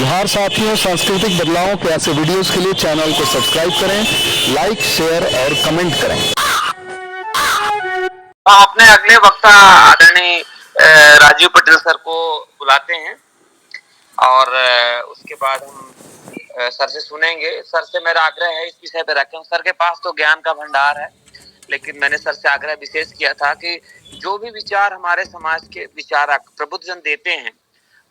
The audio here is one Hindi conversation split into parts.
जोहार साथियों, सांस्कृतिक बदलावों के ऐसे वीडियोस के लिए चैनल को सब्सक्राइब करें, लाइक, शेयर और कमेंट करें। अपने अगले वक्ता आदरणीय राजीव पटेल सर को बुलाते हैं और उसके बाद हम सर से सुनेंगे। सर से मेरा आग्रह है इस विषय पे रखें। सर के पास तो ज्ञान का भंडार है, लेकिन मैंने सर से आग्रह विशेष किया था कि जो भी विचार हमारे समाज के विचारक प्रबुद्धजन देते हैं,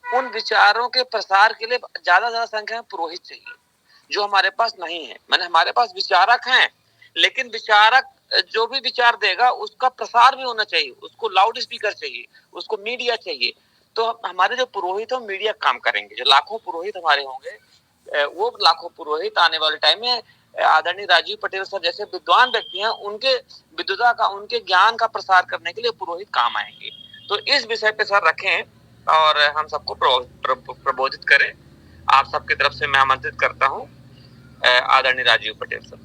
उन विचारों के प्रसार के लिए ज्यादा से ज्यादा संख्या में पुरोहित चाहिए, जो हमारे पास नहीं है। मैंने हमारे पास विचारक हैं, लेकिन विचारक जो भी विचार देगा उसका प्रसार भी होना चाहिए, उसको लाउड स्पीकर चाहिए, उसको मीडिया चाहिए। तो हमारे जो पुरोहित है मीडिया काम करेंगे। जो लाखों पुरोहित हमारे होंगे, वो लाखों पुरोहित आने वाले टाइम में आदरणीय राजीव पटेल सर जैसे विद्वान व्यक्ति हैं, उनके विद्वता का, उनके ज्ञान का प्रसार करने के लिए पुरोहित काम आएंगे। तो इस विषय पे सर रखें और हम सबको प्रबोधित करें। आप सबकी तरफ से मैं आमंत्रित करता हूं आदरणीय राजीव पटेल सर।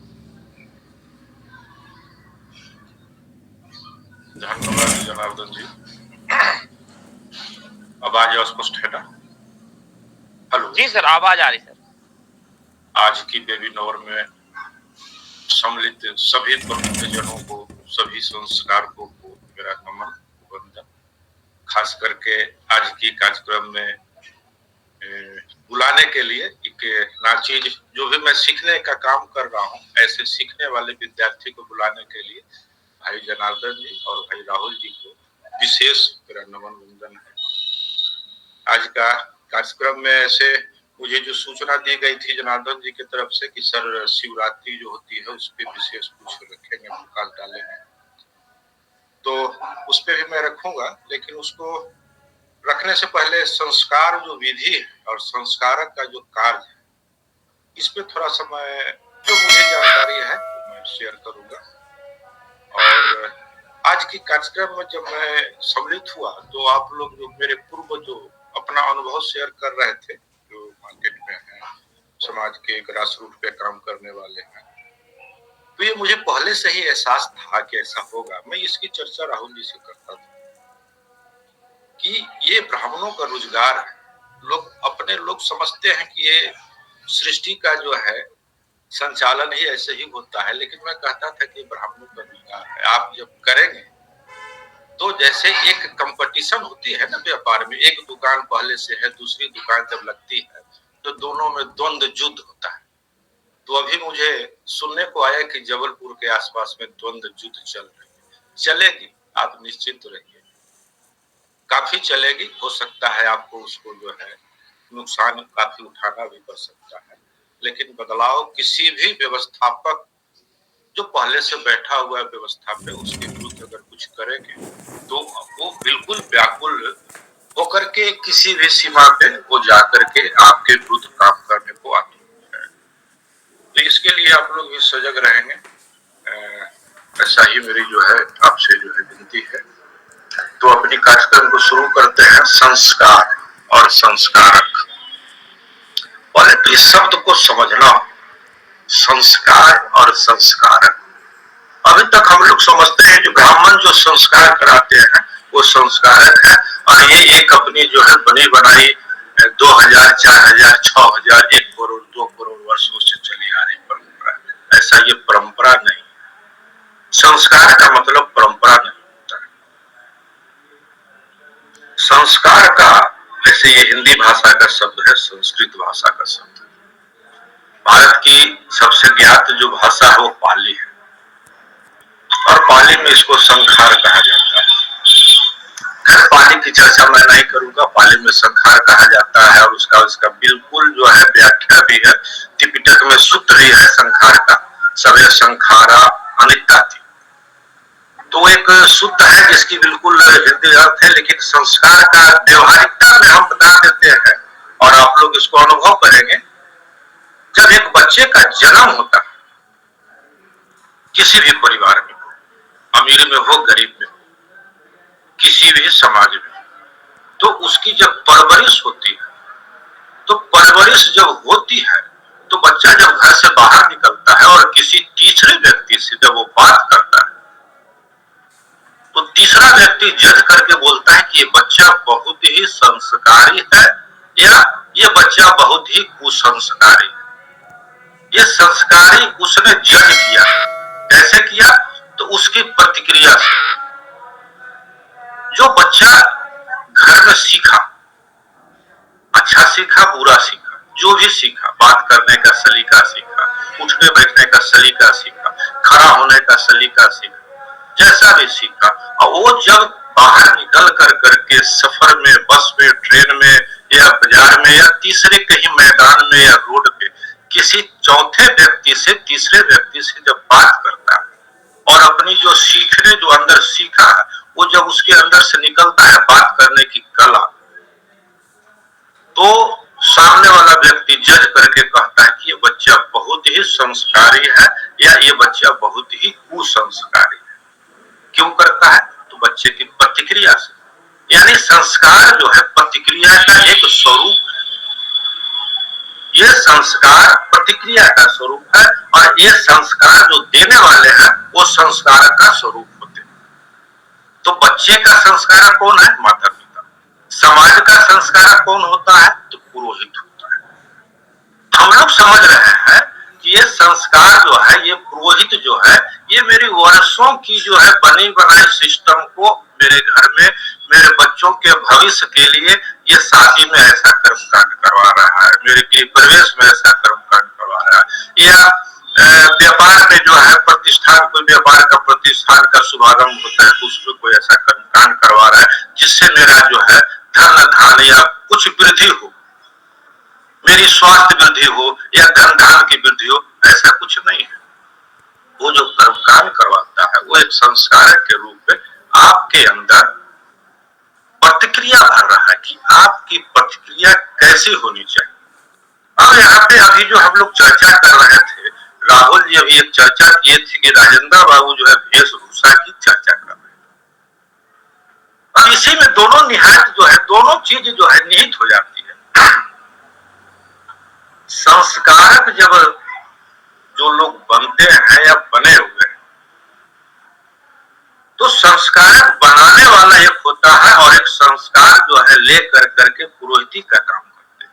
धन्यवाद जनार्दन जी। आवाज स्पष्ट है ना? हेलो जी सर, आवाज आ रही सर। आज की वेबिनार में सम्मिलित सभी प्रबुद्धजनों को, सभी संस्कारकों को मेरा नमन वंदन। खास करके आज की कार्यक्रम में बुलाने के लिए एक नाचीज जो भी मैं सीखने का काम कर रहा हूँ, ऐसे सीखने वाले विद्यार्थी को बुलाने के लिए भाई जनार्दन जी और भाई राहुल जी को विशेष मेरा नमन वंदन है। आज का कार्यक्रम में ऐसे मुझे जो सूचना दी गई थी जनार्दन जी की तरफ से कि सर शिवरात्रि जो होती है उस पर विशेष कुछ रखेंगे, प्रकाश डालेंगे, तो उस पर भी मैं रखूंगा। लेकिन उसको रखने से पहले संस्कार जो विधि है और संस्कारक का जो कार्य है, इस पे थोड़ा समय जो मुझे जानकारी है तो मैं शेयर करूंगा। और आज की कार्यक्रम में जब मैं सम्मिलित हुआ तो आप लोग जो मेरे पूर्व जो अपना अनुभव शेयर कर रहे थे, जो मार्केट में हैं, समाज के ग्रास रूट पे काम करने वाले हैं, तो ये मुझे पहले से ही एहसास था कि ऐसा होगा। मैं इसकी चर्चा राहुल जी से करता था कि ये ब्राह्मणों का रोजगार है। लोग समझते हैं कि ये सृष्टि का जो है संचालन ही ऐसे ही होता है, लेकिन मैं कहता था कि ब्राह्मणों का रोजगार है। आप जब करेंगे तो जैसे एक कंपटीशन होती है ना व्यापार में, एक दुकान पहले से है, दूसरी दुकान जब लगती है तो दोनों में द्वंद्व युद्ध होता है। तो अभी मुझे सुनने को आया कि जबलपुर के आसपास में द्वंद्व युद्ध चल रही है। चलेगी, आप निश्चित रहिए, काफी चलेगी। हो सकता है आपको उसको जो है नुकसान काफी उठाना भी पड़ सकता है, लेकिन बदलाव किसी भी व्यवस्थापक जो पहले से बैठा हुआ है व्यवस्था पे, उसके विरुद्ध अगर कुछ करेंगे तो वो बिल्कुल व्याकुल होकर के किसी भी सीमा पे वो जाकर के आपके विरुद्ध काम करने को आतुर है। तो इसके लिए आप लोग भी सजग रहेंगे। ऐसा ही मेरी जो है आपसे जो है विनती है। तो अपनी कार्यक्रम को शुरू करते हैं। संस्कार और संस्कारक, पहले तो इस शब्द को समझना, संस्कार और संस्कारक। अभी तक हम लोग समझते हैं जो ब्राह्मण जो संस्कार कराते हैं वो संस्कारक है, और ये एक अपनी जो है बनी बनाई 2000, 4000, 6000, 1 करोड़, 2 करोड़ वर्षों से चली आ रही परंपरा है। ऐसा ये परंपरा नहीं। संस्कार का मतलब परंपरा नहीं होता है। संस्कार का, वैसे ये हिंदी भाषा का शब्द है, संस्कृत भाषा का शब्द है। भारत की सबसे ज्ञात जो भाषा है वो पाली है, और पाली में इसको संखार कहा जाता है। खैर पाली की चर्चा मैं नहीं करूंगा। पाली में संखार कहा जाता है, और उसका बिल्कुल जो है व्याख्या भी है, त्रिपिटक में सूत्र भी है संखार का, सवे संखारा अनित्याति। तो एक सूत्र है जिसकी बिल्कुल हिंदी अर्थ है, लेकिन संस्कार का व्यवहारिकता में हम बता देते हैं और आप लोग इसको अनुभव करेंगे। जब एक बच्चे का जन्म होता है किसी भी परिवार में, अमीर में हो, गरीब में हो, किसी भी समाज में, तो उसकी जब परवरिश होती है, तो परवरिश जब होती है तो बच्चा जब घर से बाहर निकलता है और किसी तीसरे व्यक्ति से जब वो बात करता है, तो तीसरा व्यक्ति जज करके बोलता है कि ये बच्चा बहुत ही संस्कारी है या ये बच्चा बहुत कुसंस्कारी। ये संस्कारी उसने जज किया। कैसे किया? तो उसकी प्रतिक्रिया से। जो बच्चा घर में सीखा, अच्छा सीखा, बुरा सीखा, जो भी सीखा, बात करने का सलीका सीखा, उठने बैठने का सलीका सीखा, खड़ा होने का सलीका सीखा, जैसा भी सीखा, और वो जब बाहर निकल करके सफर में, बस में, ट्रेन में या बाजार में या तीसरे कहीं मैदान में या रोड पे किसी चौथे व्यक्ति से, तीसरे व्यक्ति से जब बात करता है और अपनी जो सीखने, जो अंदर सीखा है, वो जब उसके अंदर से निकलता है बात करने की कला, तो सामने वाला व्यक्ति जज करके कहता है कि ये बच्चा बहुत ही संस्कारी है या ये बच्चा बहुत ही कुसंस्कारी है। क्यों करता है? तो बच्चे की प्रतिक्रिया से। यानी संस्कार जो है प्रतिक्रिया का एक स्वरूप है। ये संस्कार प्रतिक्रिया का स्वरूप है और ये संस्कार जो देने वाले हैं वो संस्कार का स्वरूप होते हैं। तो बच्चे का संस्कार कौन है? माता पिता। समाज का संस्कार कौन होता है? तो पुरोहित होता है। हम लोग समझ रहे हैं कि ये संस्कार जो है, ये पुरोहित जो है, ये मेरी वर्षों की जो है बनी बनाई सिस्टम को मेरे घर में, मेरे बच्चों के भविष्य के लिए ये शादी में ऐसा कर्मकांड करवा रहा है, मेरे गृह प्रवेश में ऐसा कर्मकांड करवा रहा है, या व्यापार में जो है प्रतिष्ठान, कोई व्यापार का प्रतिष्ठान का शुभारंभ होता है तो उसमें कोई ऐसा कर्मकांड करवा रहा है जिससे मेरा जो है धन धान या कुछ वृद्धि हो, मेरी स्वास्थ्य वृद्धि हो या धन धान की वृद्धि हो, ऐसा कुछ नहीं है। वो जो कर्मकांड करवाता है वो एक संस्कार के रूप में आपके अंदर प्रतिक्रिया भर रहा है कि आपकी प्रतिक्रिया कैसी होनी चाहिए। अब यहाँ पे अभी जो हम लोग चर्चा कर रहे थे, राहुल जी अभी एक चर्चा किए थे कि राजेंद्र बाबू जो है वेशभूषा की चर्चा कर रहे हैं। अब इसी में दोनों निहित जो है, दोनों चीज जो है निहित हो जाती है। संस्कारक जब जो लोग बनते हैं या बने हुए हैं, तो संस्कारक बनाने वाला एक होता है और एक संस्कार जो है लेकर करके पुरोहिती का काम करते हैं।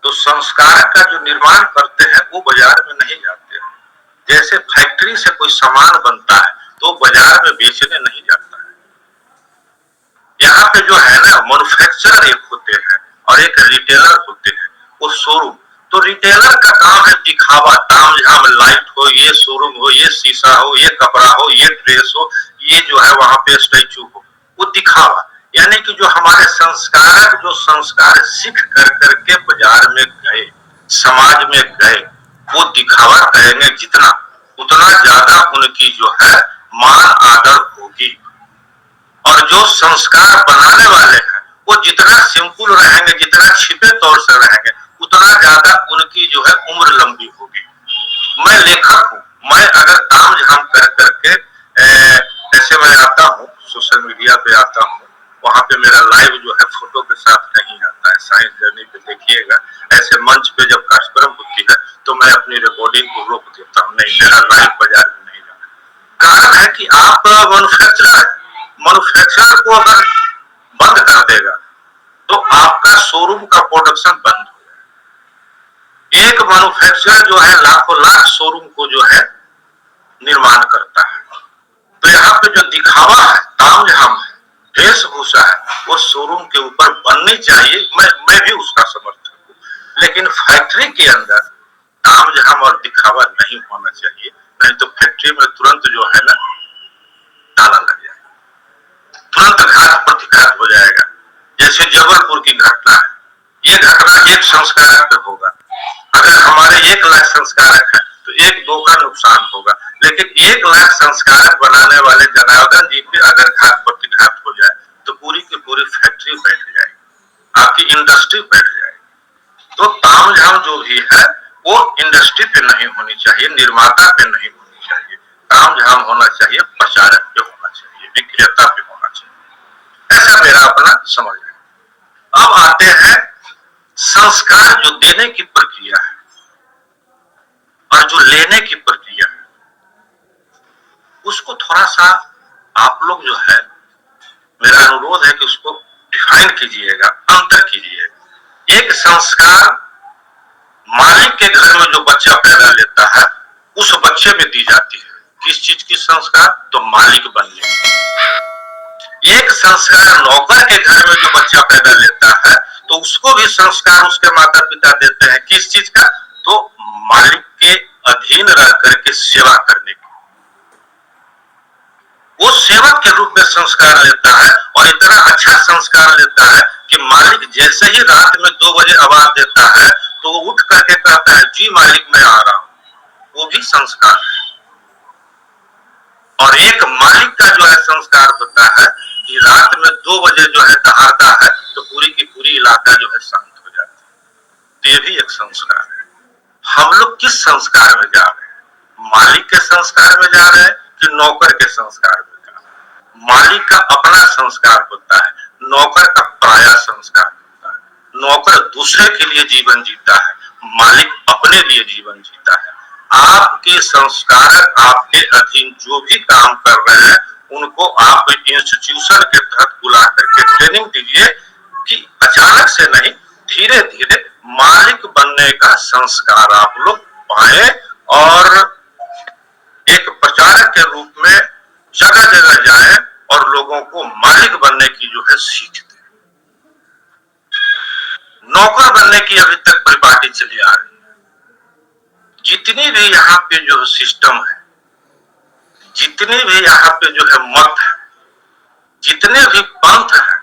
तो संस्कारक का जो निर्माण करते हैं वो बाजार में नहीं जाते हैं। जैसे फैक्ट्री से कोई सामान बनता है तो बाजार में बेचने नहीं जाता है। यहाँ पे जो है ना, मैन्युफैक्चरर एक होते हैं और एक रिटेलर होते हैं, वो शोरूम। तो रिटेलर का काम है दिखावा, ताम झाम लाइट हो, ये शोरूम हो, ये शीशा हो, ये कपड़ा हो, ये ड्रेस हो, ये जो है वहां पे स्टैचू हो, वो दिखावा। यानी कि जो हमारे संस्कारक जो संस्कार सीख कर करके बाजार में गए, समाज में गए, वो दिखावा करेंगे जितना, उतना ज्यादा उनकी जो है मान आदर होगी। और जो संस्कार बनाने वाले हैं वो जितना सिंपल रहेंगे, जितना छिपे तौर से रहेंगे, उतना ज्यादा उनकी जो है उम्र लंबी होगी। मैं लेखक हूँ, मैं अगर ताम झाम कर करके ऐसे मैं आता हूँ, सोशल मीडिया पे आता हूँ, वहां पे मेरा लाइव जो है फोटो के साथ नहीं आता है। साइंस जर्नी पे देखिएगा, ऐसे मंच पे जब कार्यक्रम होती है तो मैं अपनी रिकॉर्डिंग को रोक देता हूँ, नहीं मेरा लाइव बाजार में नहीं जाना। कारण है कि आप मैन्युफैक्चरर है, मैन्युफैक्चरर को अगर बंद कर देगा तो आपका शोरूम का प्रोडक्शन बंद हो जाएगा। एक मैन्युफैक्चरर जो है लाखों लाख शोरूम को जो है निर्माण करता है। तो यहाँ पे जो दिखावा है, ताम झाम है, वेशभूषा है, वो शोरूम के ऊपर बननी चाहिए। मैं भी उसका समर्थक हूँ, लेकिन फैक्ट्री के अंदर ताम झाम और दिखावा नहीं होना चाहिए। नहीं तो फैक्ट्री में तुरंत जो है ना ताला लग जाएगा, तुरंत घात प्रतिघात हो जाएगा। जैसे जबलपुर की घटना है, ये घटना एक संस्कारक पे होगा। अगर हमारे 1 लाख संस्कारक है तो 1-2 का नुकसान होगा, लेकिन 1 लाख संस्कारक बनाने वाले जनार्दन जी पे अगर घात प्रतिघात हो जाए तो पूरी की पूरी फैक्ट्री बैठ जाएगी, आपकी इंडस्ट्री बैठ जाएगी। तो ताम झाम जो भी है वो इंडस्ट्री पे नहीं होनी चाहिए, निर्माता पे नहीं होनी चाहिए। ताम झाम होना चाहिए प्रचारक पे होना चाहिए, विक्रेता पे होना चाहिए। ऐसा मेरा अपना समझ है। अब आते हैं संस्कार जो देने की प्रक्रिया है और जो लेने की प्रक्रिया है, उसको थोड़ा सा आप लोग जो है, मेरा अनुरोध है कि उसको डिफाइन कीजिएगा, अंतर कीजिएगा। एक संस्कार मालिक के घर में जो बच्चा पैदा लेता है उस बच्चे में दी जाती है किस चीज की संस्कार? तो मालिक बनने की। एक संस्कार नौकर के घर में जो बच्चा पैदा लेता है तो उसको भी संस्कार उसके माता पिता देते हैं किस चीज का? तो मालिक के अधीन रह करके सेवा करने की। वो सेवक के रूप में संस्कार लेता है और इतना अच्छा संस्कार लेता है कि मालिक जैसे ही रात में 2 बजे आवाज देता है तो वो उठ करके कहता है जी मालिक मैं आ रहा हूं। वो भी संस्कार है। और एक मालिक का जो है संस्कार होता है कि रात में 2 बजे जो है दहाड़ता है तो पूरी की पूरी इलाका जो है शांत हो जाता है। तो ये भी एक संस्कार है। हम लोग किस संस्कार में जा रहे हैं? मालिक के संस्कार में जा रहे हैं कि नौकर के संस्कार में जा रहे हैं? मालिक का अपना संस्कार होता है, नौकर का पराया संस्कार होता है। नौकर दूसरे के लिए जीवन जीता है, मालिक अपने लिए जीवन जीता है। आपके संस्कारक आपके अधीन जो भी काम कर रहे हैं उनको आप इंस्टीट्यूशन के तहत बुला करके ट्रेनिंग दीजिए कि अचानक से नहीं, धीरे धीरे मालिक बनने का संस्कार आप लोग पाए और एक प्रचारक के रूप में जगह जगह जाएं और लोगों को मालिक बनने की जो है सीख दें। नौकर बनने की अभी तक परिपाटी चली आ रही है। जितनी भी यहाँ पे जो सिस्टम है, जितने भी यहाँ पे जो है मत है, जितने भी पंथ हैं,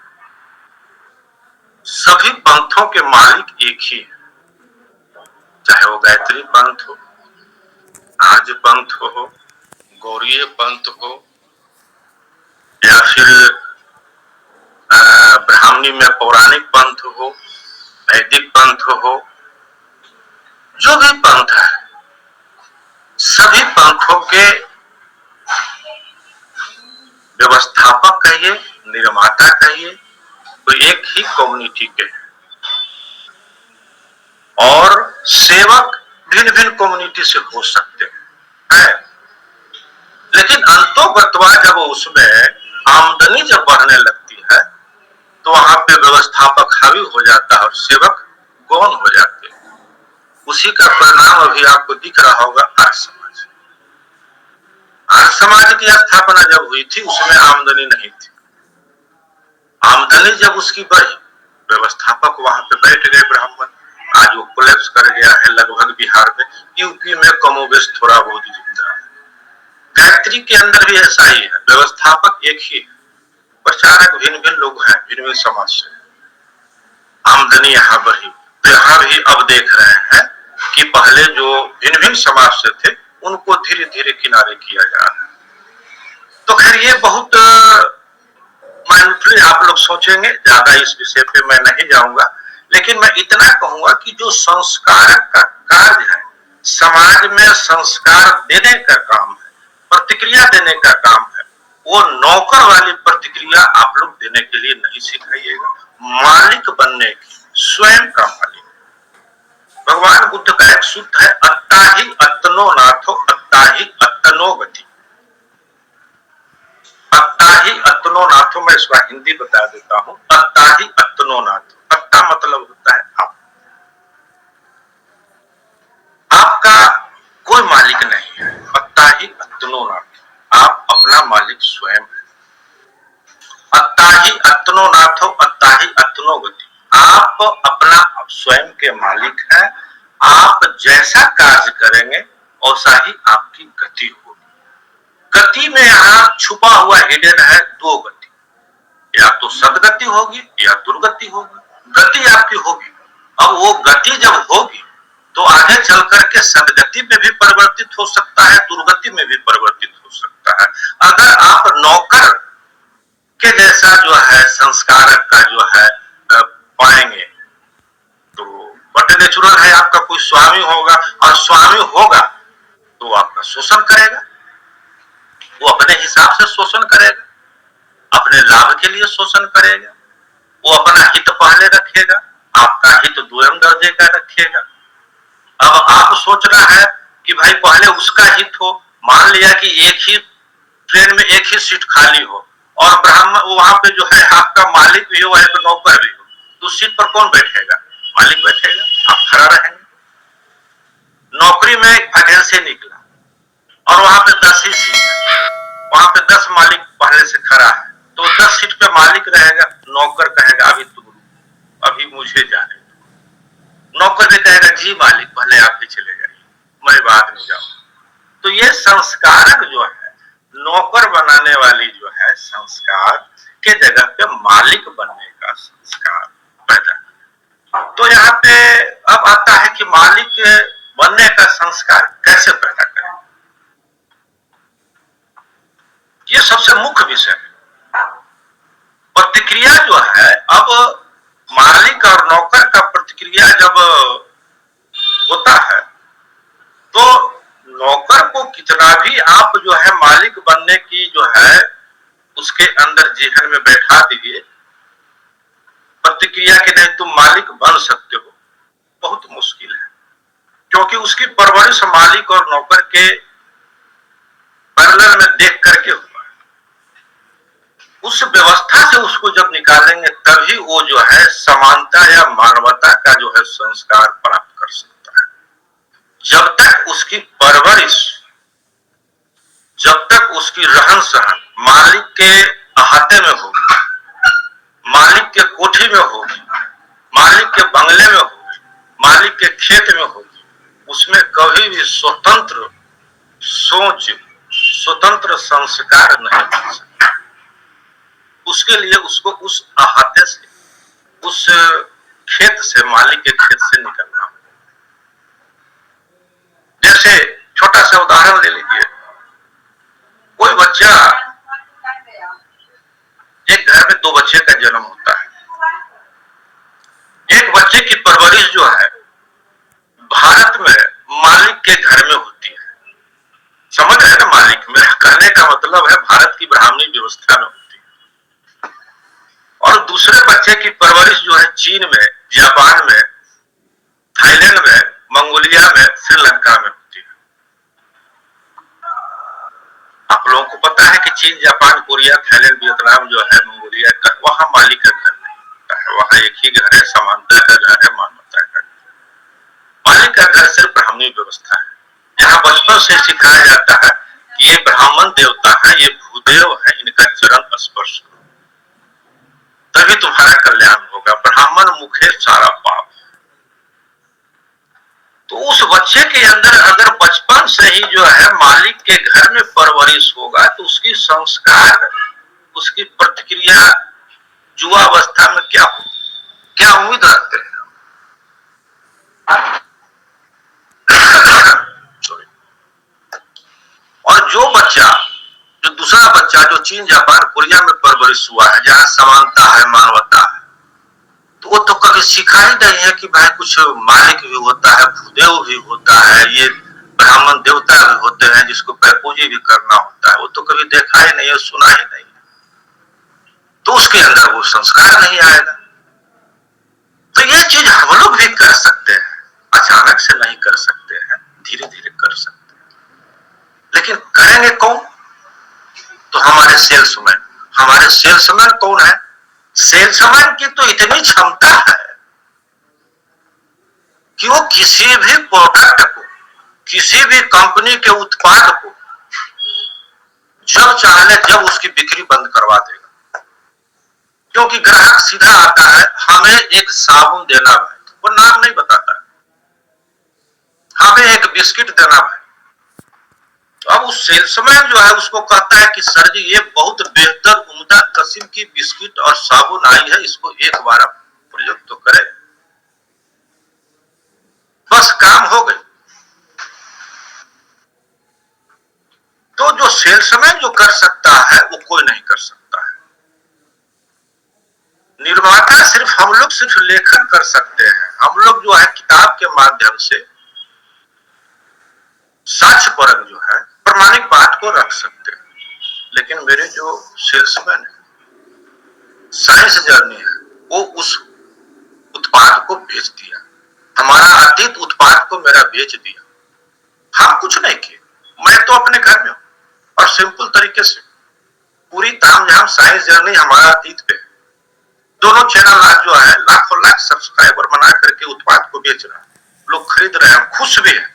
सभी पंथों के मालिक एक ही है। चाहे वो गायत्री पंथ हो, आर्य पंथ हो, गौड़ीय पंथ हो या फिर ब्राह्मणी में पौराणिक पंथ हो, वैदिक पंथ हो, जो भी पंथ है सभी पंथों के व्यवस्थापक कहिए, निर्माता कहिए, तो एक ही कम्युनिटी के हैं और सेवक भिन्न भिन्न कम्युनिटी से हो सकते हैं। लेकिन अंतोगत्वा जब उसमें आमदनी जब बढ़ने लगती है तो वहां पे व्यवस्थापक हावी हो जाता है और सेवक गौण हो जाते हैं। उसी का परिणाम अभी आपको दिख रहा होगा आर्य समाज। आर्य समाज की स्थापना जब हुई थी उसमें आमदनी नहीं थी। आमदनी जब उसकी बढ़ी, व्यवस्थापक वहां पे बैठ गए ब्राह्मण, आज वो कोलैप्स कर गया है लगभग बिहार में। यूपी में कमोबेश थोड़ा बहुत जिंदा है। गायत्री के अंदर भी ऐसा ही है, व्यवस्थापक एक ही है, प्रचारक भिन्न भिन्न लोग हैं, भिन्न भिन्न समाज से। आमदनी यहाँ बढ़ी। तो यहाँ भी अब देख रहे हैं कि पहले जो भिन्न भिन्न समाज से थे उनको धीरे धीरे किनारे किया जा रहा है। तो खैर ये बहुत माइंडफुली आप लोग सोचेंगे, ज्यादा इस विषय पे मैं नहीं जाऊंगा, लेकिन मैं इतना कहूंगा कि जो संस्कार का कार्य है, समाज में संस्कार देने का काम है, प्रतिक्रिया देने का काम है, वो नौकर वाली प्रतिक्रिया आप लोग देने के लिए नहीं सिखाइएगा। मालिक बनने की, स्वयं का मालिक। भगवान बुद्ध का एक सूत्र है, अत्ता ही अत्तनो नाथो अत्ता ही अत्तनो गति। अत्ता ही अत्तनो नाथो, मैं इसका हिंदी बता देता हूं। अत्ता ही अत्तनो नाथो, अत्ता मतलब होता है आप। आपका कोई मालिक नहीं है। अत्ता ही अत्तनो नाथो, आप अपना मालिक स्वयं है। अत्ता ही अत्तनो नाथो अत्ता ही अत्तनो गति, आप अपना स्वयं के मालिक हैं। आप जैसा कार्य करेंगे वैसा ही आपकी गति होगी। गति में यहाँ छुपा हुआ हिडन है 2 गति, या तो सदगति होगी या दुर्गति होगी। गति आपकी होगी। अब वो गति जब होगी तो आगे चल करके सदगति में भी परिवर्तित हो सकता है, दुर्गति में भी परिवर्तित हो सकता है। अगर आप नौकर के जैसा जो है संस्कारक का जो है पाएंगे तो बट नेचुरल है, आपका कोई स्वामी होगा और स्वामी होगा तो आपका शोषण करेगा। वो अपने हिसाब से शोषण करेगा, अपने लाभ के लिए शोषण करेगा। वो अपना हित पहले रखेगा, आपका हित द्वयम दर्जे का रखेगा। अब आप सोचना है कि भाई पहले उसका हित हो। मान लिया कि एक ही ट्रेन में एक ही सीट खाली हो और ब्राह्मण वहां पे जो है आपका मालिक भी हो, एक नौकर भी हो, तो उस सीट पर कौन बैठेगा? मालिक बैठेगा, आप खड़ा रहेंगे। शिवपुरी में एक वैकेंसी निकला और वहां पे 10 ही सीट है, वहां पे 10 मालिक पहले से खड़ा है, तो 10 सीट पे मालिक रहेगा, नौकर कहेगा अभी तुम अभी मुझे जाने दो, नौकर भी कहेगा जी मालिक पहले आप ही चले जाइए, मैं बाद में जाऊं। तो ये संस्कारक जो है, नौकर बनाने वाली जो है संस्कार के जगह पे मालिक बनने का संस्कार पैदा। तो यहाँ पे अब आता है कि मालिक बनने का संस्कार कैसे पैदा करें, ये सबसे मुख्य विषय है। प्रतिक्रिया जो है, अब मालिक और नौकर का प्रतिक्रिया जब होता है तो नौकर को कितना भी आप जो है मालिक बनने की जो है उसके अंदर जेहन में बैठा दीजिए प्रतिक्रिया के नहीं तुम मालिक बन सकते हो, बहुत मुश्किल है, क्योंकि उसकी परवरिश मालिक और नौकर के पैरेलल में देख करके हुआ। उस व्यवस्था से उसको जब निकालेंगे तभी वो जो है समानता या मानवता का जो है संस्कार प्राप्त कर सकता है। जब तक उसकी परवरिश, जब तक उसकी रहन सहन मालिक के अहाते में होगी, मालिक के कोठी में होगी, मालिक के बंगले में होगी, मालिक के खेत में होगी, उसमें कभी भी स्वतंत्र सोच, स्वतंत्र संस्कार नहीं मिल सकता। उसके लिए उसको उस अहाते से, उस खेत से, मालिक के खेत से निकलना। जैसे छोटा सा उदाहरण ले लीजिए, कोई बच्चा, एक घर में 2 बच्चे का जन्म होता है, एक बच्चे की परवरिश जो है भारत में मालिक के घर में होती है, समझ रहे ना, मालिक मेरा कहने का मतलब है भारत की ब्राह्मणी व्यवस्था में होती है। और दूसरे बच्चे की परवरिश जो है चीन में, जापान में, थाईलैंड में, मंगोलिया में, श्रीलंका में होती है। आप लोगों को पता है कि चीन, जापान, कोरिया, थाईलैंड, वियतनाम जो है, मंगोलिया का, वहां मालिक का घर नहीं होता है, वहां एक ही घर है, समानता का घर है, मानवता का। मालिक का घर सिर्फ ब्राह्मणी व्यवस्था है, जहां बचपन से सिखाया जाता है कि ये ब्राह्मण देवता है, ये भूदेव है, इनका चरण स्पर्श करो तभी तुम्हारा कल्याण होगा, ब्राह्मण मुखे सारा पाप। तो उस बच्चे के अंदर अगर बचपन से ही जो है मालिक के घर में परवरिश होगा तो उसकी संस्कार, उसकी प्रतिक्रिया युवावस्था में क्या हो, क्या उम्मीद रखते हैं। और जो बच्चा, जो दूसरा बच्चा जो चीन, जापान, कोरिया में परवरिश हुआ है, जहां समानता है, मानवता है, तो वो तो कभी सीखा ही नहीं है कि भाई कुछ मालिक भी होता है, भूदेव भी होता है, ये ब्राह्मण देवता भी होते हैं जिसको पैपूजी भी करना होता है, वो तो कभी देखा ही नहीं है, सुना ही नहीं है, तो उसके अंदर वो संस्कार नहीं आएगा। तो ये चीज हम लोग भी कर सकते हैं, अचानक से नहीं कर सकते हैं, धीरे धीरे कर सकते हैं, लेकिन करेंगे कौन? तो हमारे सेल्समैन। हमारे सेल्समैन कौन है? सेल्समैन की तो इतनी क्षमता है कि वो किसी भी प्रोडक्ट को, किसी भी कंपनी के उत्पाद को जब चाहे जब उसकी बिक्री बंद करवा देगा, क्योंकि ग्राहक सीधा आता है, हमें एक साबुन देना भाई, वो नाम नहीं बताता है, हमें एक बिस्किट देना भाई। तो अब उस सेल्समैन जो है उसको कहता है कि सर जी ये बहुत बेहतर उम्दा किस्म की बिस्किट और साबुन आई है, इसको एक बार आप प्रयोग तो करें, बस काम हो गई। तो जो सेल्समैन जो कर सकता है वो कोई नहीं कर सकता है। निर्माता सिर्फ हम लोग सिर्फ लेखन कर सकते हैं, हम लोग जो है किताब के माध्यम से साक्ष्य परक जो है प्रमाणिक बात को रख सकते हैं, लेकिन मेरे जो सेल्समैन है, साइंस जर्नी है, वो उस उत्पाद को बेच दिया, हमारा अतीत उत्पाद को मेरा बेच दिया, हम कुछ नहीं किए, मैं तो अपने घर में हूं और सिंपल तरीके से पूरी तामझाम साइंस जर्नी हमारा अतीत पे है। दोनों चैनल आज जो है लाखों लाख सब्सक्राइबर बना करके उत्पाद को बेच रहा है, लोग खरीद रहे हैं, खुश भी है,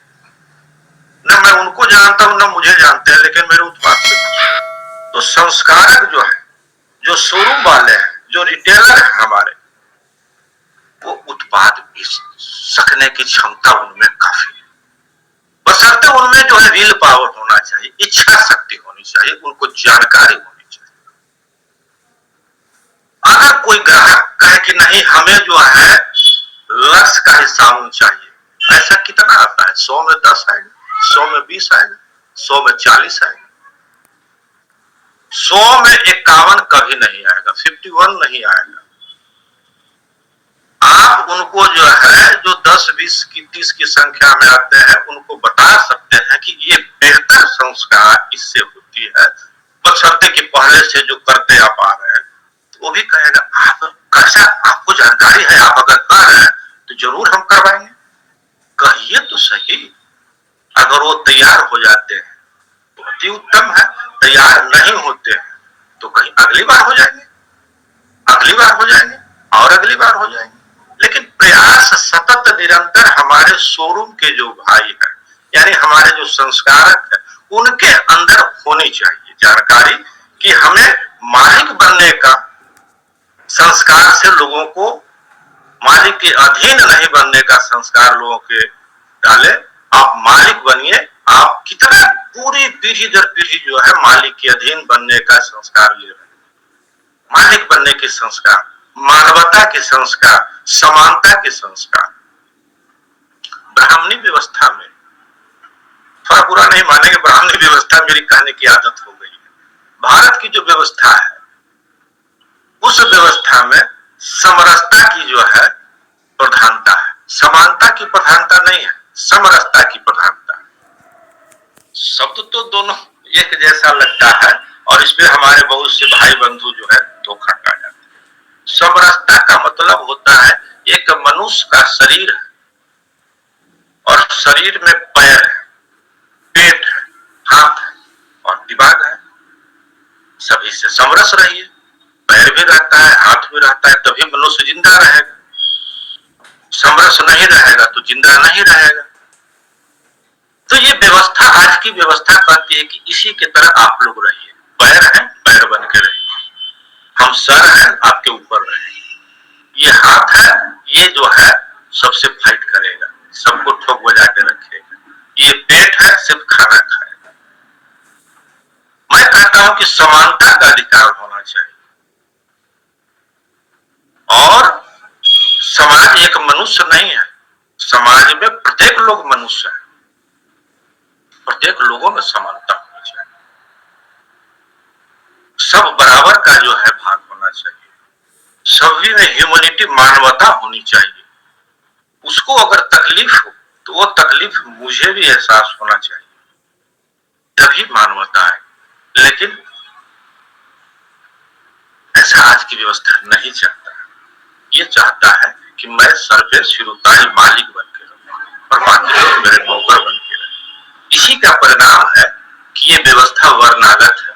न मैं उनको जानता हूं न मुझे जानते हैं, लेकिन मेरे उत्पाद से तो संस्कारक जो है, जो शोरूम वाले हैं, जो रिटेलर है हमारे, वो उत्पाद बेच सकने की क्षमता उनमें काफी है। बशर्ते उनमें जो है विल पावर होना चाहिए, इच्छा शक्ति होनी चाहिए, उनको जानकारी होनी चाहिए। अगर कोई ग्राहक कहे कि नहीं हमें जो है लक्ष्य का ही साबुन चाहिए, ऐसा कितना आता है? 100 में 10 आएगा, 100 में 20 आएगा, 100 में 40 आएगा, 100 में 51 कभी नहीं आएगा, 51 नहीं आएगा। आप उनको जो है, जो 10, 20 की 30 की संख्या में आते हैं, उनको बता सकते हैं कि ये बेहतर संस्कार इससे होती है, बशर्ते कि पहले से जो करते आप आ रहे हैं। तो वो भी कहेगा आप कैसा, आपको जानकारी है, आप अगर कर रहे हैं तो जरूर हम करवाएंगे। कहिए तो सही। अगर वो तैयार हो जाते हैं तो अति उत्तम है, तैयार नहीं होते हैं तो कहीं अगली बार हो जाएंगे, अगली बार हो जाएंगे और अगली बार हो जाएंगे। लेकिन प्रयास सतत निरंतर हमारे शोरूम के जो भाई हैं, यानी हमारे जो संस्कारक है, उनके अंदर होनी चाहिए जानकारी कि हमें मालिक बनने का संस्कार से लोगों को, मालिक के अधीन नहीं बनने का संस्कार लोगों के डाले। आप मालिक बनिए। आप कितना पूरी पीढ़ी दर पीढ़ी जो है मालिक के अधीन बनने का संस्कार ले रहे हैं, मालिक बनने के संस्कार, मानवता के संस्कार, समानता के संस्कार। ब्राह्मणी व्यवस्था में, थोड़ा बुरा नहीं मानेंगे, ब्राह्मणी व्यवस्था मेरी कहने की आदत हो गई है। भारत की जो व्यवस्था है, उस व्यवस्था में समरसता की जो है प्रधानता है, समानता की प्रधानता नहीं है, समरसता की प्रधानता है। शब्द तो दोनों एक जैसा लगता है और इसमें हमारे बहुत से भाई बंधु जो है धोखा खा जाते हैं। समरसता का मतलब होता है एक मनुष्य का शरीर है और शरीर में पैर है, पेट है, हाथ है और दिमाग है। सभी से समरस रहिए। पैर भी रहता है, हाथ भी रहता है, तभी मनुष्य जिंदा रहेगा। समरस नहीं रहेगा तो जिंदा नहीं रहेगा। तो ये व्यवस्था, आज की व्यवस्था कहती है कि इसी के तरह आप लोग रहिए। पैर हैं, पैर बन के रहिए। हम सर हैं, आपके ऊपर रहिए। ये हाथ है, ये जो है सबसे फाइट करेगा, सबको ठोक बजा के रखेगा। ये पेट है, सिर्फ खाना खाएगा। मैं कहता हूं कि समानता का अधिकार होना चाहिए और समाज एक मनुष्य नहीं है, समाज में प्रत्येक लोग मनुष्य है, प्रत्येक लोगों में समानता होनी चाहिए। सब बराबर का जो है भाग होना चाहिए, सभी में ह्यूमैनिटी, मानवता होनी चाहिए। उसको अगर तकलीफ हो तो वो तकलीफ मुझे भी एहसास होना चाहिए, तभी मानवता है। लेकिन ऐसा आज की व्यवस्था नहीं चाहता है। ये चाहता है कि मैं सर पे सिरुताई मालिक बन के रहूं और बाकी लोग मेरे नौकर बन के रहे। इसी का परिणाम है कि ये व्यवस्था वर्णागत है।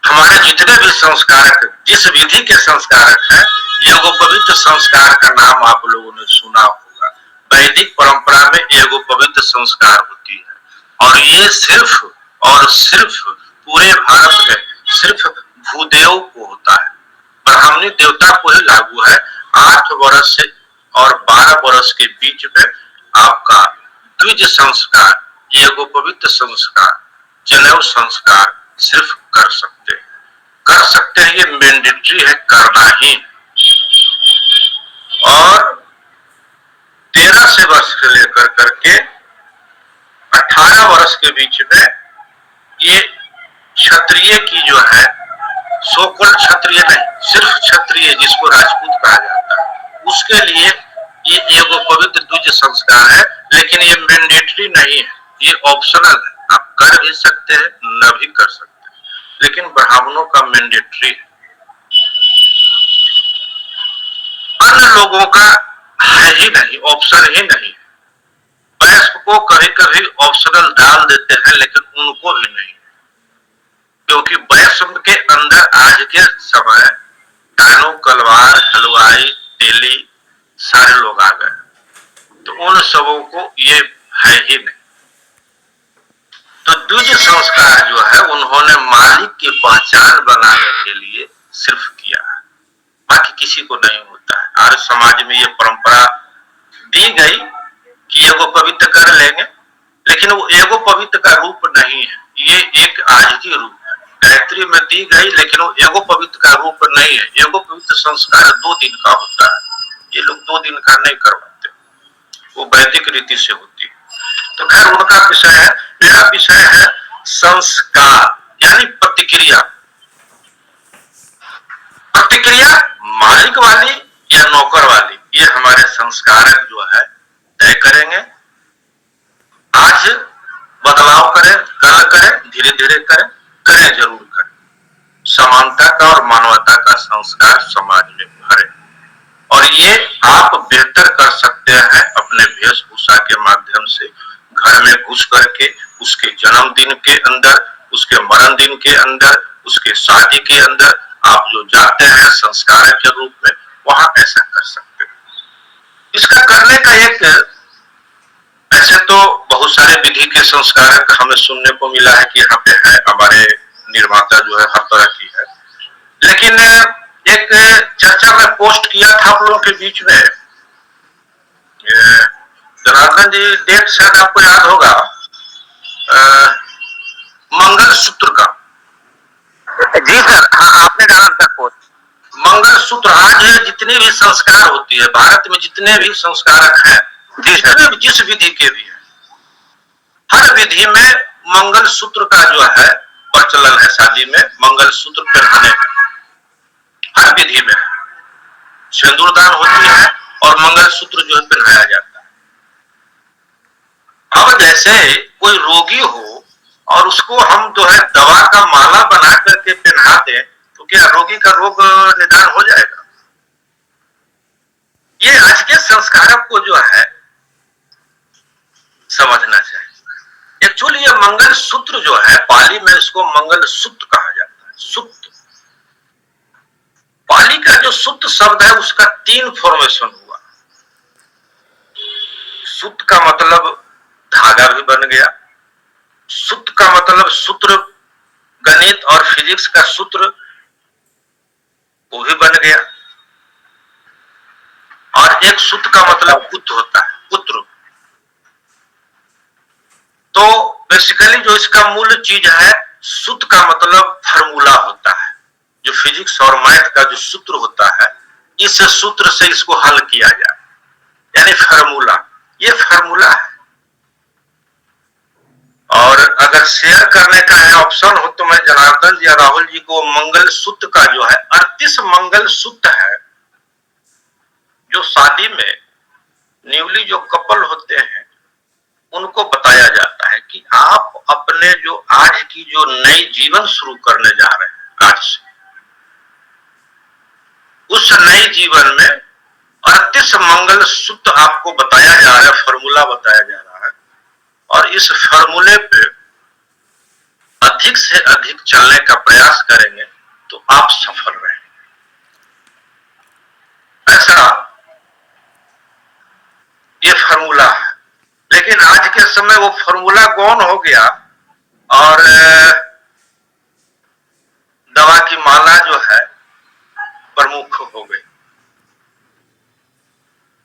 हमारे जितने भी संस्कारक, जिस विधि के संस्कारक हैं, एगोपवित्र संस्कार का नाम आप लोगों ने सुना होगा। वैदिक परंपरा में एगोपवित्र संस्कार होती है और ये सिर्फ और सिर्फ पूरे भारत में सिर्फ भूदेव को होता है, ब्राह्मणी देवता को ही लागू है। 8 वर्ष से और 12 वर्ष के बीच में आपका द्विज संस्कार, एगोपवित्र संस्कार, जनेऊ संस्कार सिर्फ कर सकते हैं, कर सकते हैं। ये मैंडेटरी है, करना ही। और 13 से वर्ष से लेकर करके 18 वर्ष के बीच में ये क्षत्रिय की जो है, सोकल क्षत्रिय नहीं, सिर्फ क्षत्रिय जिसको राजपूत कहा जाता है, उसके लिए ये एगो पवित्र द्विज संस्कार है। लेकिन ये मैंडेटरी नहीं है, ये ऑप्शनल है। आप कर भी सकते हैं, न भी कर सकते हैं, लेकिन ब्राह्मणों का मैंडेटरी है। अन्य लोगों का है ही नहीं, ऑप्शन ही नहीं। वयस्क को कभी कभी ऑप्शनल डाल देते हैं, लेकिन उनको भी नहीं, क्योंकि वैष्णव के अंदर आज के समय कानू, कलवार, हलवाई, तेली सारे लोग आ गए। तो उन सबों को ये है ही नहीं। तो द्विज संस्कार जो है उन्होंने मालिक की पहचान बनाने के लिए सिर्फ किया है, बाकी किसी को नहीं होता है। आर्य समाज में ये परंपरा दी गई कि एगो पवित्र कर लेंगे, लेकिन वो एगो पवित्र का रूप नहीं है, ये एक आजिकी रूप है। गायत्री में दी गई, लेकिन वो एगो पवित्र का रूप नहीं है। एगो पवित्र संस्कार 2 दिन का होता है, ये लोग 2 दिन का नहीं करवाते, वो वैदिक रीति से होती है। तो खैर उनका विषय है। मेरा विषय है संस्कार, यानी प्रतिक्रिया। प्रतिक्रिया मालिक वाली या नौकर वाली, ये हमारे संस्कारक जो है तय करेंगे। आज बदलाव करें, कल करें, धीरे धीरे करें, करें जरूर करें। समानता का और मानवता का संस्कार समाज में भरे, और ये आप बेहतर कर सकते हैं अपने वेशभूषा के माध्यम से। घर में घुस करके उसके जन्मदिन के अंदर, उसके मरण दिन के अंदर, उसके शादी के अंदर आप जो जाते हैं संस्कार के रूप में, वहां ऐसा कर सकते हैं। इसका करने का एक, ऐसे तो बहुत सारे विधि के संस्कार हमें सुनने को मिला है कि यहाँ पे है, हमारे निर्माता जो है हर तरह की है, लेकिन एक चर्चा में पोस्ट किया था आप लोगों के बीच में, जनार्दन जी, डेट शायद आपको याद होगा, मंगलसूत्र का। जी सर, हाँ आपने डाला सर पोस्ट। मंगलसूत्र, आज जितनी भी संस्कार होती है भारत में, जितने भी संस्कारक हैं, जितने भी जिस विधि के भी है, हर विधि में मंगलसूत्र का जो है प्रचलन है। शादी में मंगलसूत्र पहनाने का हर विधि में सिंदूरदान होती है और मंगलसूत्र जो है पहनाया जाता है। अब जैसे कोई रोगी हो और उसको हम जो है दवा का माला बना करके पहना दें, तो क्या रोगी का रोग निदान हो जाएगा? ये आज के संस्कारक को जो है समझना चाहिए। एक्चुअली ये मंगलसूत्र जो है, पाली में इसको मंगलसूत्र कहा जाता है। सूत्र, पाली का जो सूत्र शब्द है उसका 3 फॉर्मेशन हुआ। सूत्र का मतलब धागा भी बन गया, सूत्र का मतलब सूत्र, गणित और फिजिक्स का सूत्र वो भी बन गया, और एक सूत्र का मतलब पुत्र होता है, पुत्र। तो बेसिकली जो इसका मूल चीज है, सूत्र का मतलब फार्मूला होता है, जो फिजिक्स और मैथ का जो सूत्र होता है, इस सूत्र से इसको हल किया जाए, यानी फार्मूला। ये फार्मूला है। और अगर शेयर करने का है ऑप्शन हो तो मैं जनार्दन जी या राहुल जी को मंगलसूत्र का जो है 38 मंगलसूत्र है, जो शादी में न्यूली जो कपल होते हैं उनको बताया जाता है कि आप अपने जो आज की जो नई जीवन शुरू करने जा रहे हैं, आज से उस नए जीवन में 38 मंगलसूत्र आपको बताया जा रहा है, फॉर्मूला बताया जा रहा है, और इस फॉर्मूले पे अधिक से अधिक चलने का प्रयास करेंगे तो आप सफल रहेंगे। ऐसा ये फॉर्मूला है। लेकिन आज के समय वो फॉर्मूला गौन हो गया और दवा की माला जो है प्रमुख हो गई।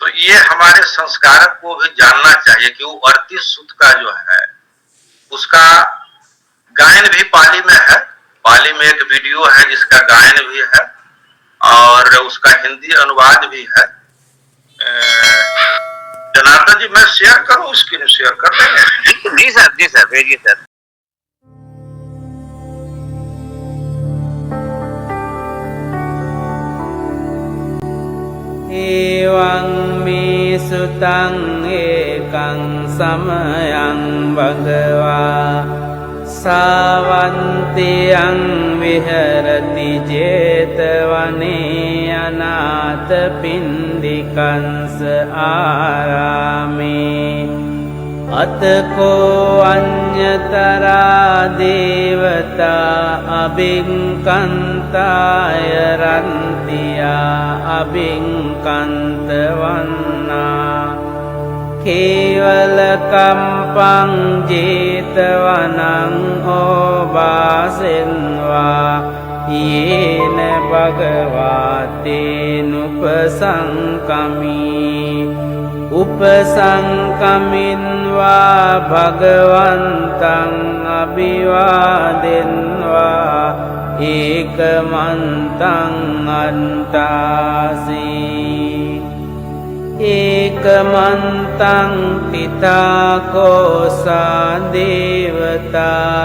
तो ये हमारे संस्कारक को भी जानना चाहिए कि वो 38 सूत्र का जो है उसका गायन भी पाली में है। पाली में एक वीडियो है जिसका गायन भी है और उसका हिंदी अनुवाद भी है। जनार्दन जी, मैं शेयर करूं, स्क्रीन शेयर कर देंगे? जी सर, भेजिए सर। एवं मे सुतं एकं समयं भगवा सावन्त्यं विहरति जेतवने अनाथपिण्डिकंस आरामे अतको अन्यतरा देवता अभिङ्कन्ताय रन्तिया अभिङ्कन्तवन्ना කේවලකම්පං ජේතවනං ඕවාසෙන්වා යේන භගවතේනුපසංකමී උපසංකමින්වා භගවන්තං අභිවාදෙන්වා ඒකමන්තං අන්තාසී ඒකමන්තං තිතාකෝසා දේවතා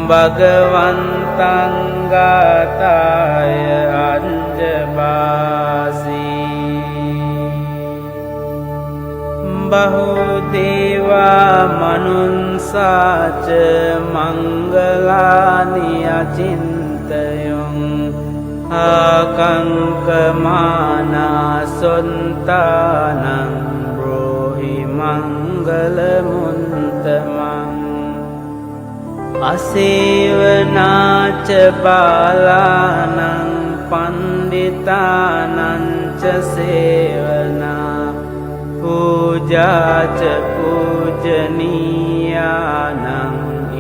භගවන්තං ගාතාය අංජබාසී බහුදේවා මනුන්සාච මංගලානි අචින්තයොං ආකංකමානා සොන්තානං බ්‍රෝහි මංගලමුන්තමං අසේවනාච බාලානං පණ්ඩිතානංච සේවනා පූජාච පූජනීයානං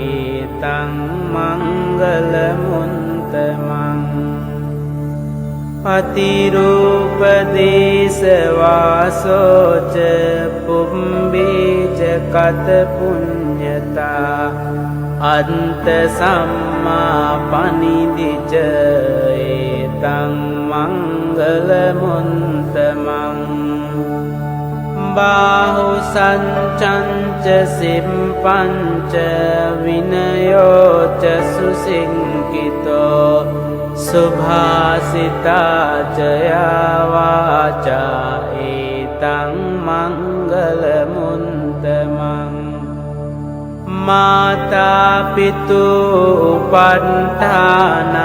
ඒතං මංගලමුන්තමං අතිරූපදේශවාසෝච පුම්බේච කත පුඤ්ඤතා අන්ත සම්මා පනිදිච ඒතං මංගලමුන්තමං බාහු සංචංච සිම්පංච විනයෝච සුසිංකිතෝ සුභාසිතාචයාවාචා ඒතං මංගලමුන්තමං මාතාපිතු උපට්ඨානං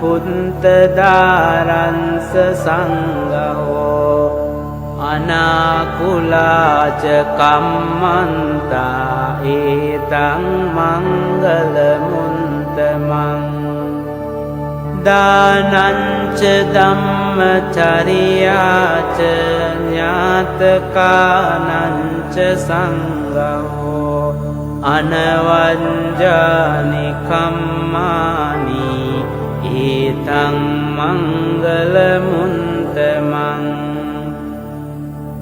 පුන්තදාරංස සංඝෝ අනාකුලාච කම්මන්තා ඒතං මංගලමුන්තමං දානංච ධම්මචරියාච ඥාතකානංච සංඝෝ අනවංජානි කම්මානි ඒතං මංගලමුන්තමං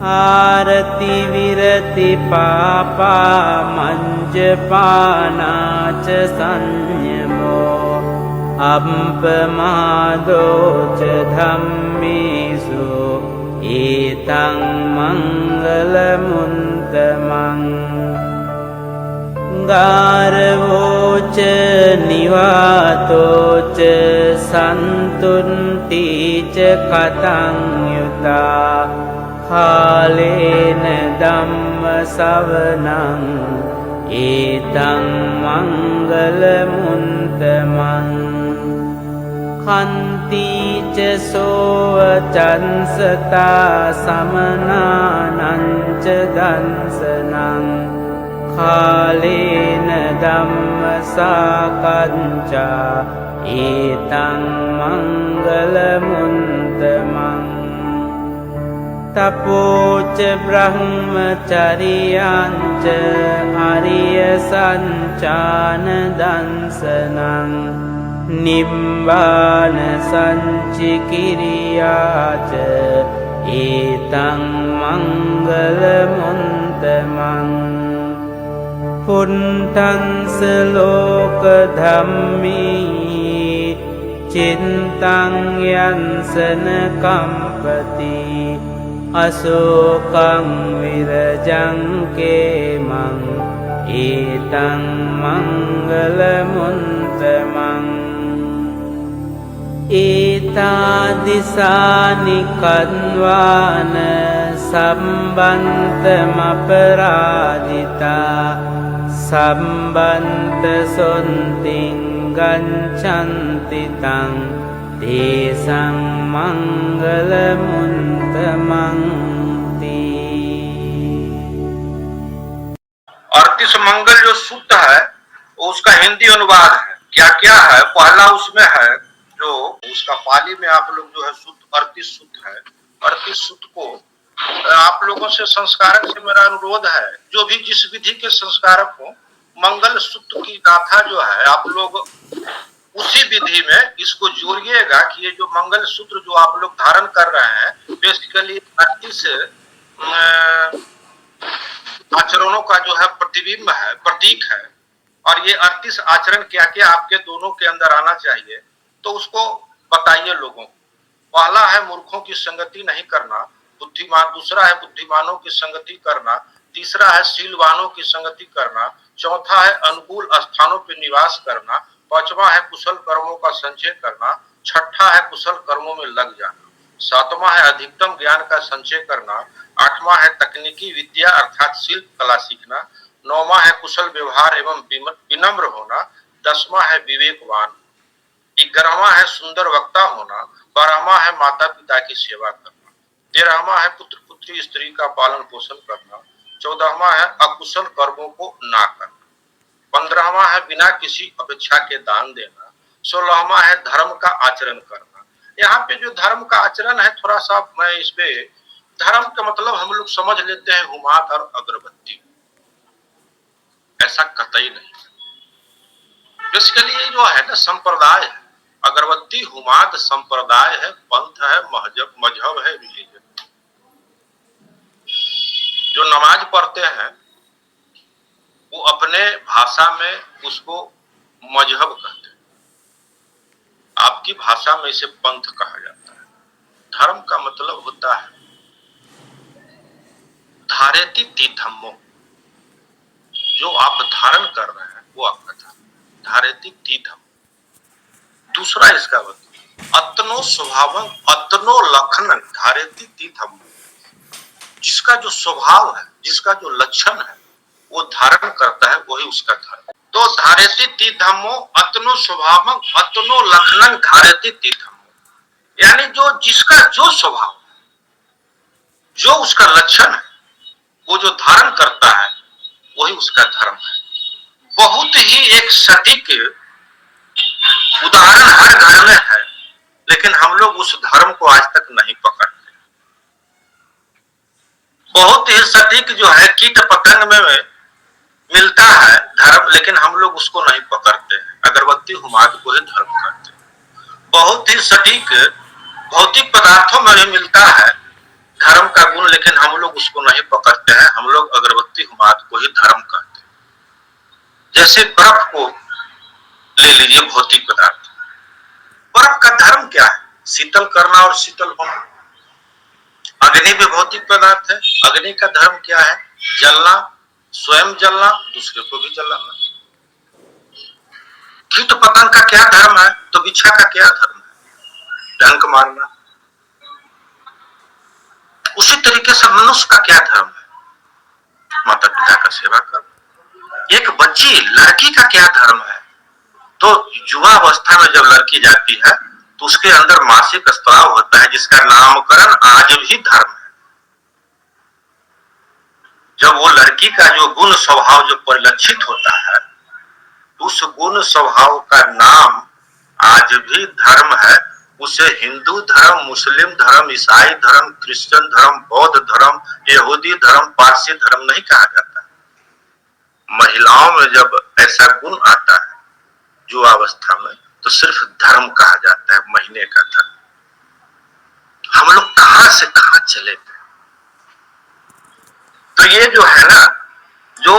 ආරති විරති පාපා මංජපානාච සංයමෝ අප්පමාදෝච ධම්මේසු ඒතං මංගලමුන්තමං ගාරවෝච නිවාතෝච සන්තුන්තිච කතං යුතා කාලේන ධම්ම සවනං ඒතං මංගලමුන්තමං කන්තිච සෝව චන්සතා සමනානංච දන්සනං කාලේන ධම්ම සාකච්ඡා ඒතං මංගලමුන්තමං තපෝච බ්‍රහ්මචරියංච අරිය සංචාන දන්සනං නිබ්බාන සංචිකිරියාච ඒතං මංගලමුන්තමං පුන්තංස ලෝක ධම්මී චින්තං යන්සන කම්පති අසෝකං විරජං කේමං ඒතං මංගලමුන්තමං ඒතාදිසානි කන්වාන සම්බන්තමපරාදිතා සම්බන්ත සොන්තිං ගච්ඡන්ති තං තේසං මංගලමුන්තමං अड़तीस मंगल जो सूत्र है वो उसका हिंदी अनुवाद है। क्या क्या है? पहला उसमें है जो उसका पाली में आप लोग जो है सूत्र 38 सूत्र है। 38 सूत्र को आप लोगों से संस्कारक से मेरा अनुरोध है, जो भी जिस विधि के संस्कारक हो, मंगल सूत्र की गाथा जो है आप लोग उसी विधि में इसको जोड़िएगा कि ये जो मंगल सूत्र जो आप लोग धारण कर रहे हैं बेसिकली 38 आचरणों का जो है प्रतिबिंब है, प्रतीक है। और ये 38 आचरण क्या क्या आपके दोनों के अंदर आना चाहिए, तो उसको बताइए लोगों को। पहला है मूर्खों की संगति नहीं करना, बुद्धिमान, दूसरा है बुद्धिमानों की संगति करना, तीसरा है शीलवानों की संगति करना, चौथा है अनुकूल स्थानों पर निवास करना, पांचवा है कुशल कर्मों का संचय करना, छठा है कुशल कर्मों में लग जाना, सातवां है अधिकतम ज्ञान का संचय करना, आठवां है तकनीकी विद्या अर्थात शिल्प कला सीखना, नौवां है कुशल व्यवहार एवं विनम्र होना, 10वां है विवेकवान, 11वां है सुंदर वक्ता होना, 12वां है माता पिता की सेवा करना, 13वां है पुत्र पुत्री स्त्री का पालन पोषण करना, 14वां है अकुशल कर्मों को ना करना, 15वां है बिना किसी अपेक्षा के दान देना, 16वां है धर्म का आचरण करना। यहाँ पे जो धर्म का आचरण है, थोड़ा सा मैं इस पे, धर्म का मतलब हम लोग समझ लेते हैं हुमात और अगरबत्ती, ऐसा कतई नहीं। बेसिकली ये जो है ना संप्रदाय है, अगरबत्ती हुमात संप्रदाय है, पंथ है, मजहब है, रिलीजन। जो नमाज पढ़ते हैं वो अपने भाषा में उसको मजहब कहते हैं, आपकी भाषा में इसे पंथ कहा जाता है। धर्म का मतलब होता है धारेति तीर्थम्मो, जो आप धारण कर रहे हैं वो आपका धर्म, धारेति तीर्थम। दूसरा इसका मतलब अतनो स्वभावं अतनो लक्षणं धारेति तीर्थम्मो, जिसका जो स्वभाव है, जिसका जो लक्षण है वो धारण करता है, वही उसका धर्म। तो धारेति तीर्थम्मो अतनो स्वभावं अतनो लक्षणं धारेति तीर्थम्मो, यानी जो जिसका जो स्वभाव, जो उसका लक्षण है, वो जो धारण करता है वही उसका धर्म है। बहुत ही एक सटीक उदाहरण हर घर में है, लेकिन हम लोग उस धर्म को आज तक नहीं पकड़ते। बहुत ही सटीक जो है कीट पतंग में मिलता है धर्म, लेकिन हम लोग उसको नहीं पकड़ते हैं, अगरबत्ती हुमाद को ही धर्म करते हैं। बहुत ही सटीक भौतिक पदार्थों में भी मिलता है धर्म का गुण, लेकिन हम लोग उसको नहीं पकड़ते हैं, हम लोग अगरबत्ती हुमाद को ही धर्म करते हैं। जैसे बर्फ को ले लीजिए, भौतिक पदार्थ, बर्फ का धर्म क्या है? शीतल करना और शीतल होना। अग्नि भी भौतिक पदार्थ है, अग्नि का धर्म क्या है? जलना, स्वयं जलना, दूसरे को भी जलाना। कीट पतंग का क्या धर्म है? तो बिच्छा का क्या धर्म है? डंक मारना। उसी तरीके से मनुष्य का क्या धर्म है? माता पिता का सेवा करना। एक बच्ची लड़की का क्या धर्म है? तो युवा अवस्था में जब लड़की जाती है तो उसके अंदर मासिक स्त्राव होता है, जिसका नामकरण आज भी धर्म है। जब वो लड़की का जो गुण स्वभाव जो परिलक्षित होता है, उस गुण स्वभाव का नाम आज भी धर्म है। उसे हिंदू धर्म, मुस्लिम धर्म, ईसाई धर्म, क्रिश्चियन धर्म, बौद्ध धर्म, यहूदी धर्म, पारसी धर्म नहीं कहा जाता। महिलाओं में जब ऐसा गुण आता है जो अवस्था में, तो सिर्फ धर्म कहा जाता है, महीने का धर्म। हम लोग कहां से कहां चले गए। तो ये जो है ना, जो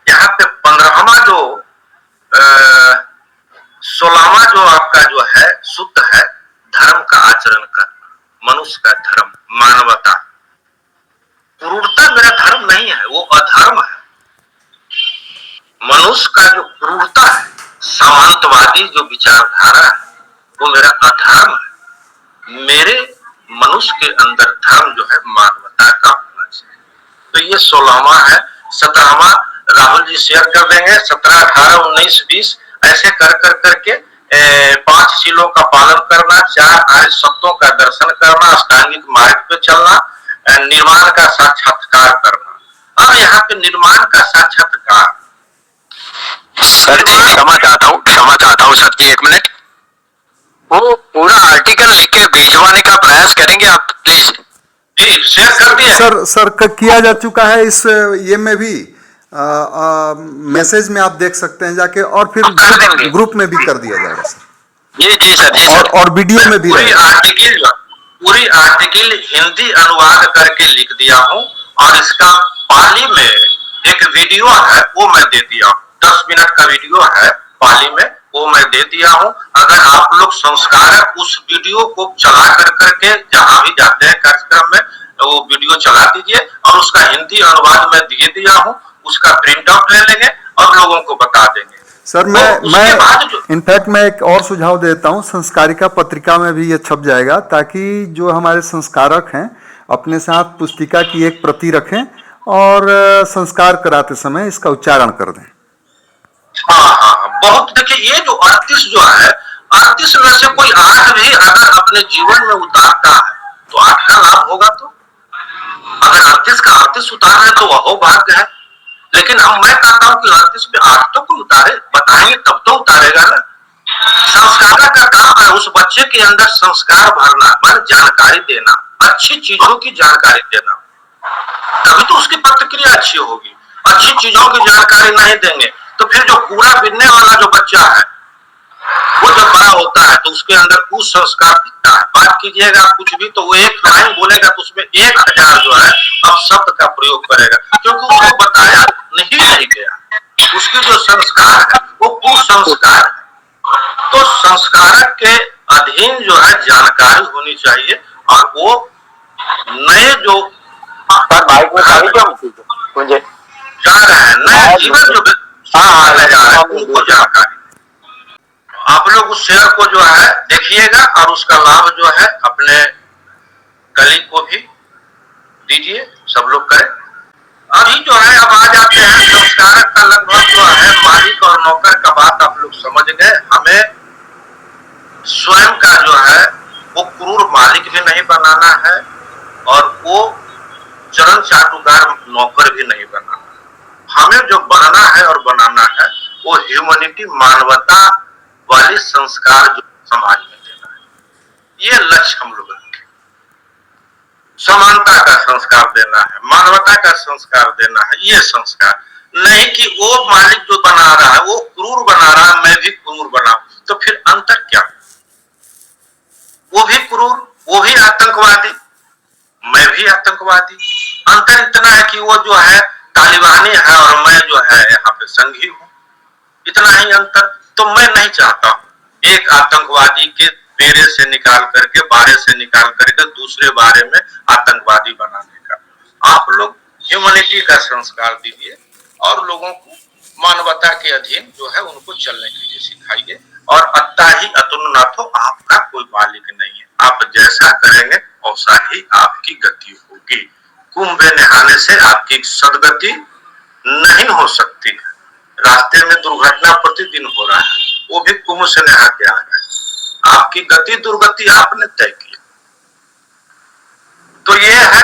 यहाँ पे 15वां जो 16वां जो आपका जो है शुद्ध है धर्म का आचरण करना, मनुष्य का धर्म, मानवता। क्रूरता मेरा धर्म नहीं है, वो अधर्म है। मनुष्य का जो क्रूरता है, सामंतवादी जो विचारधारा है, वो मेरा अधर्म है। मेरे मनुष्य के अंदर धर्म जो है मानवता का होना चाहिए। तो ये 16वां है। 17वां राहुल जी शेयर कर देंगे। 17, 18, 19, 20 ऐसे कर करके 5 शीलों का पालन करना, 4 आर्य सत्यों का दर्शन करना, अष्टांगिक मार्ग पे चलना, निर्वाण का साक्षात्कार करना। अब यहाँ पे निर्वाण का साक्षात्कार, सर जी क्षमा चाहता हूँ सर जी, 1 मिनट। वो पूरा आर्टिकल लिख के भिजवाने का प्रयास करेंगे आप प्लीज। जी शेयर कर दिए। सर किया जा चुका है इस ये में भी मैसेज में आप देख सकते हैं जाके, और फिर हम कर देंगे। ग्रुप में भी कर दिया जाएगा सर, जी सर, जी सर। और वीडियो में भी पूरी रहेगा। आर्टिकल हिंदी अनुवाद करके लिख दिया हूँ, और इसका पाली में एक वीडियो है वो मैं दे दिया हूँ, 10 मिनट का वीडियो है पाली में, वो मैं दे दिया हूँ। अगर आप लोग संस्कारक उस वीडियो को चला करके जहां भी जाते हैं कार्यक्रम में, तो वो वीडियो चला दीजिए, और उसका हिंदी अनुवाद मैं दे दिया हूँ, उसका प्रिंट आउट ले लेंगे और लोगों को बता देंगे। सर मैं इनफैक्ट मैं एक और सुझाव देता हूँ, संस्कारिका पत्रिका में भी ये छप जाएगा, ताकि जो हमारे संस्कारक हैं अपने साथ पुस्तिका की एक प्रति रखें और संस्कार कराते समय इसका उच्चारण कर दें। हाँ, बहुत देखिए, ये जो 38 जो है, 38 में से कोई 8 भी अगर अपने जीवन में उतारता है तो 8 का लाभ होगा। तो अगर 38 का 38 उतार रहे तो वह भाग्य है, लेकिन अब मैं कहता हूँ कि 38 में 8 तो कोई उतारे, बताएंगे तब तो उतारेगा ना। संस्कार का काम है उस बच्चे के अंदर संस्कार भरना, मान जानकारी देना, अच्छी चीजों की जानकारी देना, तभी तो उसकी प्रतिक्रिया अच्छी होगी। अच्छी चीजों की जानकारी नहीं देंगे तो फिर जो कूड़ा बिनने वाला जो बच्चा है वो जब बड़ा होता है तो उसके अंदर कुछ संस्कार दिखता है। बात कीजिएगा कुछ भी तो वो एक लाइन बोलेगा तो उसमें 1000 जो है अब शब्द का प्रयोग करेगा, क्योंकि उसको बताया नहीं गया। उसकी जो संस्कार है वो कुसंस्कार है। तो संस्कारक के अधीन जो है जानकारी होनी चाहिए, और वो नए जो मुझे जा रहे हैं, नए जीवन जो जा रहे हैं उनको जानकारी। आप लोग उस शेयर को जो है देखिएगा और उसका लाभ जो है अपने कलीग को भी दीजिए, सब लोग करें। अभी जो है अब आ जाते हैं संस्कारक का, लगभग जो है मालिक और नौकर का बात आप लोग समझ गए। हमें स्वयं का जो है वो क्रूर मालिक भी नहीं बनाना है, और वो चरण चाटुकार नौकर भी नहीं बनाना। हमें जो बनना है और बनाना है वो ह्यूमैनिटी, मानवता वाली संस्कार जो समाज में देना है, ये लक्ष्य हम लोग रखें। समानता का संस्कार देना है, मानवता का संस्कार देना है, ये संस्कार नहीं कि वो मालिक जो बना रहा है वो क्रूर बना रहा है, मैं भी क्रूर बनाऊं, तो फिर अंतर क्या? वो भी क्रूर, वो भी आतंकवादी, मैं भी आतंकवादी। अंतर इतना है कि वो जो है तालिबानी है और मैं जो है यहाँ पे संघी हूँ, इतना ही अंतर। तो मैं नहीं चाहता हूँ एक आतंकवादी के बेरे से निकाल करके, बारे से निकाल करके दूसरे बारे में आतंकवादी बनाने का। आप लोग ह्यूमैनिटी का संस्कार दीजिए और लोगों को मानवता के अधीन जो है उनको चलने के लिए सिखाइए। और अत्ता ही अतुन्नाथो, आपका कोई मालिक नहीं है, आप जैसा करेंगे वैसा ही आपकी गति होगी। कुंभ में नहाने से आपकी सदगति नहीं हो सकती है। रास्ते में दुर्घटना प्रतिदिन हो रहा है, वो भी कुंभ से नहा के आ रहा है। आपकी गति दुर्गति आपने तय की। तो ये है